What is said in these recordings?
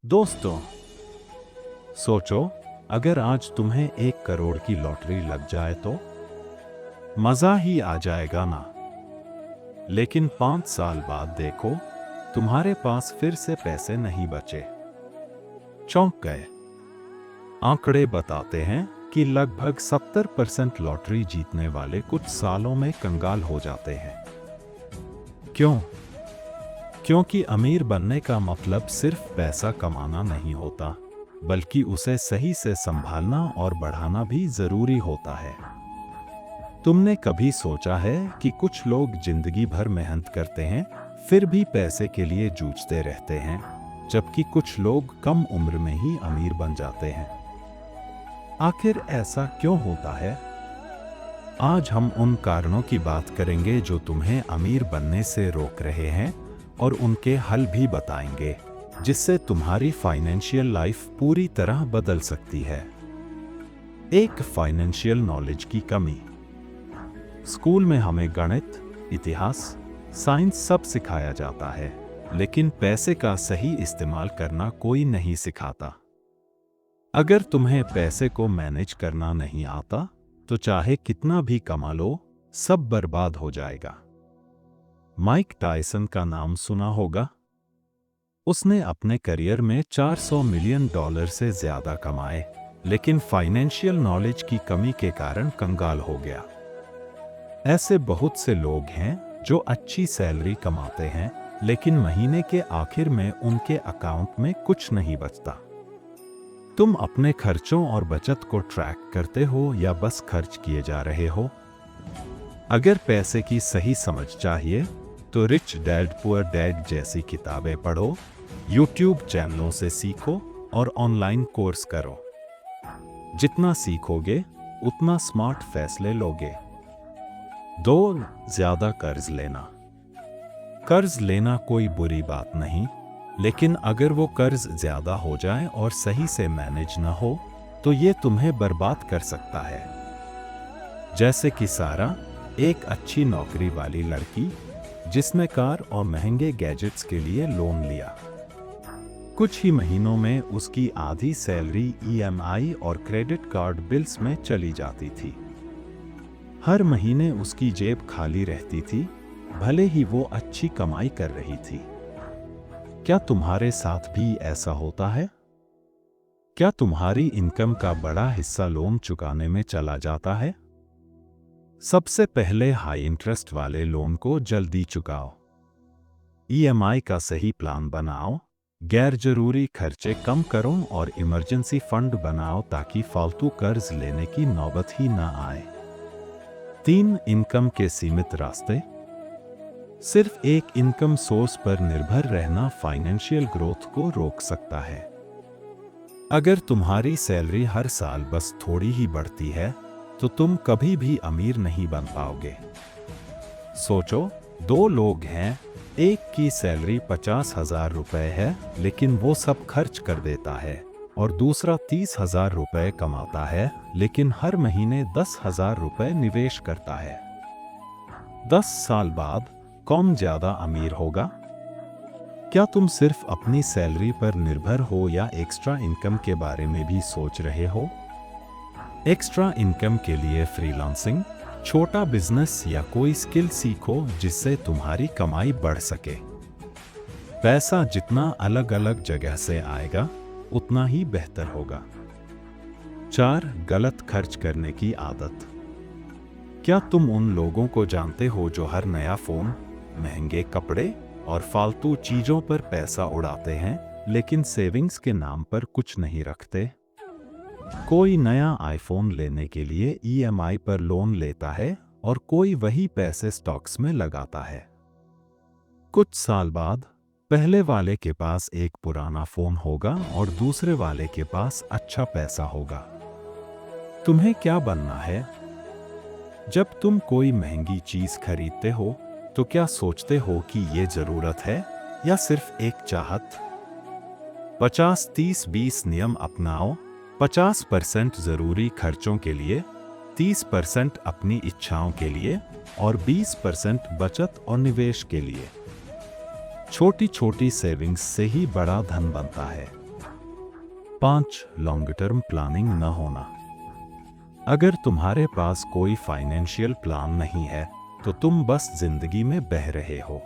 दोस्तों, सोचो अगर आज तुम्हें 1 करोड़ की लॉटरी लग जाए तो मजा ही आ जाएगा ना। लेकिन 5 साल बाद देखो, तुम्हारे पास फिर से पैसे नहीं बचे। चौंक गए। आंकड़े बताते हैं कि लगभग 70% लॉटरी जीतने वाले कुछ सालों में कंगाल हो जाते हैं। क्यों? क्योंकि अमीर बनने का मतलब सिर्फ पैसा कमाना नहीं होता, बल्कि उसे सही से संभालना और बढ़ाना भी जरूरी होता है। तुमने कभी सोचा है कि कुछ लोग जिंदगी भर मेहनत करते हैं, फिर भी पैसे के लिए जूझते रहते हैं, जबकि कुछ लोग कम उम्र में ही अमीर बन जाते हैं। आखिर ऐसा क्यों होता है? आज हम उन कारणों की बात करेंगे जो तुम्हें अमीर बनने से रोक रहे हैं, और उनके हल भी बताएंगे, जिससे तुम्हारी फाइनेंशियल लाइफ पूरी तरह बदल सकती है। एक, फाइनेंशियल नॉलेज की कमी। स्कूल में हमें गणित, इतिहास, साइंस सब सिखाया जाता है, लेकिन पैसे का सही इस्तेमाल करना कोई नहीं सिखाता। अगर तुम्हें पैसे को मैनेज करना नहीं आता, तो चाहे कितना भी कमा लो, सब बर्बाद हो जाएगा। माइक टायसन का नाम सुना होगा। उसने अपने करियर में $400 मिलियन से ज्यादा कमाए, लेकिन फाइनेंशियल नॉलेज की कमी के कारण कंगाल हो गया। ऐसे बहुत से लोग हैं जो अच्छी सैलरी कमाते हैं, लेकिन महीने के आखिर में उनके अकाउंट में कुछ नहीं बचता। तुम अपने खर्चों और बचत को ट्रैक करते हो या बस खर्च किए जा रहे हो? अगर पैसे की सही समझ चाहिए, तो रिच डैड पुअर डैड जैसी किताबें पढ़ो, यूट्यूब चैनलों से सीखो और ऑनलाइन कोर्स करो। जितना सीखोगे, उतना स्मार्ट फैसले लोगे। 2, ज्यादा कर्ज लेना। कर्ज लेना कोई बुरी बात नहीं, लेकिन अगर वो कर्ज ज्यादा हो जाए और सही से मैनेज ना हो, तो ये तुम्हें बर्बाद कर सकता है। जैसे कि सारा, एक अच्छी नौकरी वाली लड़की, जिसने कार और महंगे गैजेट्स के लिए लोन लिया। कुछ ही महीनों में उसकी आधी सैलरी ईएमआई और क्रेडिट कार्ड बिल्स में चली जाती थी। हर महीने उसकी जेब खाली रहती थी, भले ही वो अच्छी कमाई कर रही थी। क्या तुम्हारे साथ भी ऐसा होता है? क्या तुम्हारी इनकम का बड़ा हिस्सा लोन चुकाने में चला जाता है? सबसे पहले हाई इंटरेस्ट वाले लोन को जल्दी चुकाओ। ईएमआई का सही प्लान बनाओ, गैर जरूरी खर्चे कम करो और इमरजेंसी फंड बनाओ ताकि फालतू कर्ज लेने की नौबत ही ना आए। 3, इनकम के सीमित रास्ते। सिर्फ एक इनकम सोर्स पर निर्भर रहना फाइनेंशियल ग्रोथ को रोक सकता है। अगर तुम्हारी सैलरी हर साल बस थोड़ी ही बढ़ती है, तो तुम कभी भी अमीर नहीं बन पाओगे। सोचो, 2 लोग हैं, एक की सैलरी 50,000 रुपए है, लेकिन वो सब खर्च कर देता है, और दूसरा 30,000 रुपए कमाता है, लेकिन हर महीने 10,000 रुपए निवेश करता है। 10 साल बाद कौन ज्यादा अमीर होगा? क्या तुम सिर्फ अपनी सैलरी पर निर्भर हो या एक्स्ट्रा इनकम के बारे में भी सोच रहे हो? एक्स्ट्रा इनकम के लिए फ्रीलांसिंग, छोटा बिजनेस या कोई स्किल सीखो जिससे तुम्हारी कमाई बढ़ सके। पैसा जितना अलग अलग जगह से आएगा, उतना ही बेहतर होगा। 4, गलत खर्च करने की आदत। क्या तुम उन लोगों को जानते हो जो हर नया फोन, महंगे कपड़े और फालतू चीजों पर पैसा उड़ाते हैं, लेकिन सेविंग्स के नाम पर कुछ नहीं रखते? कोई नया आईफोन लेने के लिए ईएमआई पर लोन लेता है, और कोई वही पैसे स्टॉक्स में लगाता है। कुछ साल बाद पहले वाले के पास एक पुराना फोन होगा और दूसरे वाले के पास अच्छा पैसा होगा। तुम्हें क्या बनना है? जब तुम कोई महंगी चीज खरीदते हो, तो क्या सोचते हो कि ये जरूरत है या सिर्फ एक चाहत? 50-30-20 नियम अपनाओ। 50% जरूरी खर्चों के लिए, 30% अपनी इच्छाओं के लिए, और 20% बचत और निवेश के लिए। छोटी छोटी सेविंग्स से ही बड़ा धन बनता है। 5. लॉन्ग टर्म प्लानिंग न होना। अगर तुम्हारे पास कोई फाइनेंशियल प्लान नहीं है तो तुम बस जिंदगी में बह रहे हो।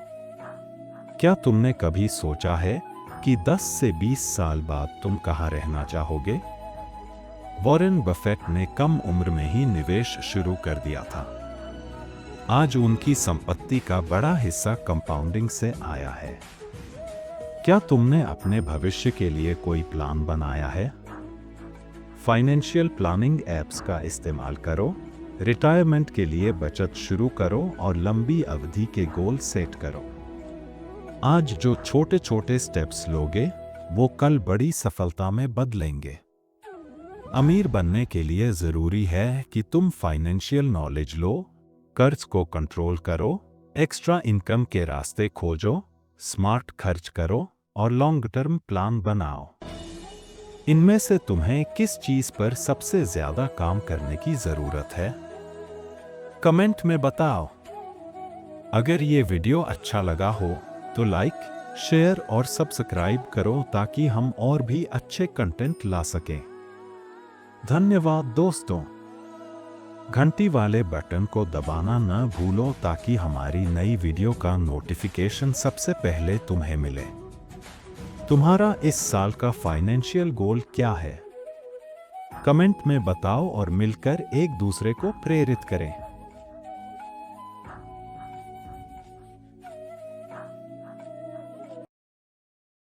क्या तुमने कभी सोचा है कि 10 से 20 साल बाद तुम कहाँ रहना चाहोगे? वॉरेन बफेट ने कम उम्र में ही निवेश शुरू कर दिया था। आज उनकी संपत्ति का बड़ा हिस्सा कंपाउंडिंग से आया है। क्या तुमने अपने भविष्य के लिए कोई प्लान बनाया है? फाइनेंशियल प्लानिंग ऐप्स का इस्तेमाल करो, रिटायरमेंट के लिए बचत शुरू करो और लंबी अवधि के गोल सेट करो। आज जो छोटे छोटे स्टेप्स लोगे वो कल बड़ी सफलता में बदलेंगे। अमीर बनने के लिए जरूरी है कि तुम फाइनेंशियल नॉलेज लो, कर्ज को कंट्रोल करो, एक्स्ट्रा इनकम के रास्ते खोजो, स्मार्ट खर्च करो और लॉन्ग टर्म प्लान बनाओ। इनमें से तुम्हें किस चीज पर सबसे ज्यादा काम करने की जरूरत है? कमेंट में बताओ। अगर ये वीडियो अच्छा लगा हो तो लाइक, शेयर और सब्सक्राइब करो ताकि हम और भी अच्छे कंटेंट ला सकें। धन्यवाद दोस्तों। घंटी वाले बटन को दबाना न भूलो ताकि हमारी नई वीडियो का नोटिफिकेशन सबसे पहले तुम्हें मिले। तुम्हारा इस साल का फाइनेंशियल गोल क्या है? कमेंट में बताओ और मिलकर एक दूसरे को प्रेरित करें।